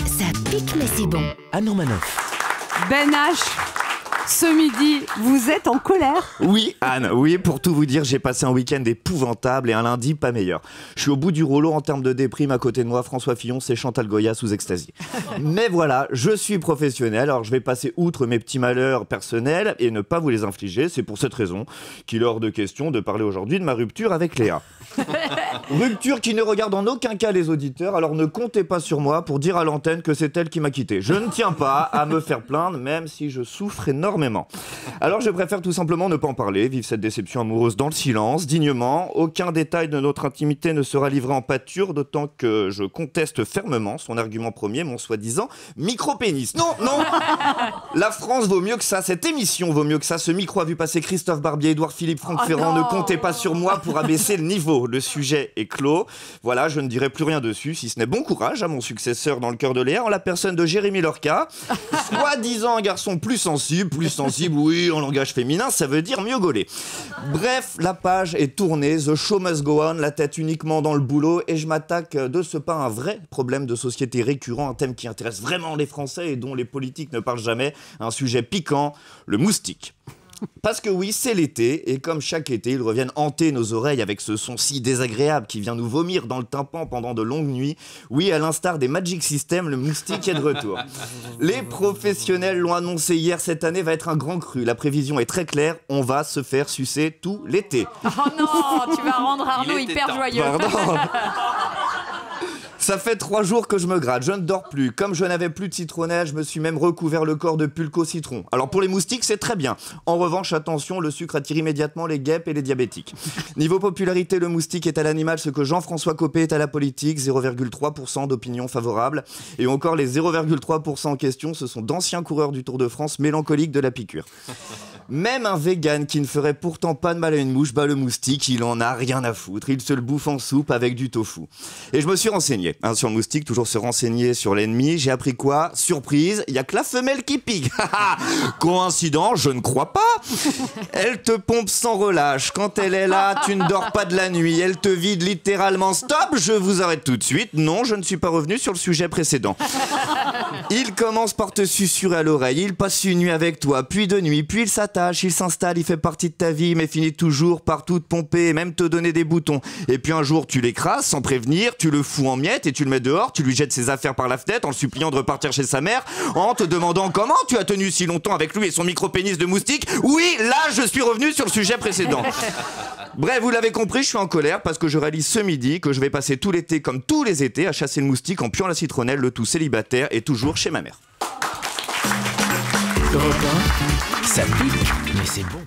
Ça pique mais c'est bon. Anne Romanoff. Ben H, ce midi, vous êtes en colère? Oui, Anne, oui, pour tout vous dire, j'ai passé un week-end épouvantable et un lundi pas meilleur. Je suis au bout du rouleau en termes de déprime. À côté de moi, François Fillon, c'est Chantal Goya sous ecstasy. Mais voilà, je suis professionnel, alors je vais passer outre mes petits malheurs personnels et ne pas vous les infliger. C'est pour cette raison qu'il est hors de question de parler aujourd'hui de ma rupture avec Léa. Rupture qui ne regarde en aucun cas les auditeurs, alors ne comptez pas sur moi pour dire à l'antenne que c'est elle qui m'a quitté. Je ne tiens pas à me faire plaindre, même si je souffre énormément. Alors je préfère tout simplement ne pas en parler, vivre cette déception amoureuse dans le silence, dignement. Aucun détail de notre intimité ne sera livré en pâture, d'autant que je conteste fermement son argument premier, mon soi-disant micro-pénis. Non, non. La France vaut mieux que ça, cette émission vaut mieux que ça. Ce micro a vu passer Christophe Barbier, Édouard Philippe, Franck Ferrand. Non. Ne comptez pas sur moi pour abaisser le niveau. Le sujet est clos. Voilà, je ne dirai plus rien dessus, si ce n'est bon courage à mon successeur dans le cœur de Léa, en la personne de Jérémy Lorca. Soi-disant un garçon plus sensible, oui, en langage féminin, ça veut dire mieux gauler. Bref, la page est tournée, the show must go on, la tête uniquement dans le boulot, et je m'attaque de ce pas à un vrai problème de société récurrent, un thème qui intéresse vraiment les Français et dont les politiques ne parlent jamais, un sujet piquant, le moustique. Parce que oui, c'est l'été, et comme chaque été, ils reviennent hanter nos oreilles avec ce son si désagréable qui vient nous vomir dans le tympan pendant de longues nuits. Oui, à l'instar des Magic System, le moustique est de retour. Les professionnels l'ont annoncé hier, cette année va être un grand cru. La prévision est très claire, on va se faire sucer tout l'été. Oh non, tu vas rendre Arnaud hyper joyeux. Pardon. Ça fait 3 jours que je me gratte, je ne dors plus. Comme je n'avais plus de citronnelle, je me suis même recouvert le corps de pulco citron. Alors pour les moustiques, c'est très bien. En revanche, attention, le sucre attire immédiatement les guêpes et les diabétiques. Niveau popularité, le moustique est à l'animal ce que Jean-François Copé est à la politique, 0,3% d'opinion favorable. Et encore, les 0,3% en question, ce sont d'anciens coureurs du Tour de France mélancoliques de la piqûre. Même un vegan qui ne ferait pourtant pas de mal à une mouche, le moustique, il en a rien à foutre. Il se le bouffe en soupe avec du tofu. Et je me suis renseigné sur le moustique, toujours se renseigner sur l'ennemi. J'ai appris quoi? Surprise, il n'y a que la femelle qui pique. Coïncidence, je ne crois pas. Elle te pompe sans relâche. Quand elle est là, tu ne dors pas de la nuit. Elle te vide littéralement. Stop, je vous arrête tout de suite. Non, je ne suis pas revenu sur le sujet précédent. Il commence par te susurrer à l'oreille, il passe une nuit avec toi, puis 2 nuits, puis il s'attache, il s'installe, il fait partie de ta vie, mais finit toujours par tout te pomper et même te donner des boutons. Et puis un jour, tu l'écrases sans prévenir, tu le fous en miettes et tu le mets dehors, tu lui jettes ses affaires par la fenêtre en le suppliant de repartir chez sa mère, en te demandant comment tu as tenu si longtemps avec lui et son micro-pénis de moustique. Oui, là, je suis revenu sur le sujet précédent. Bref, vous l'avez compris, je suis en colère parce que je réalise ce midi que je vais passer tout l'été, comme tous les étés, à chasser le moustique en puant la citronnelle, le tout célibataire et toujours chez ma mère. Ça pique mais c'est bon.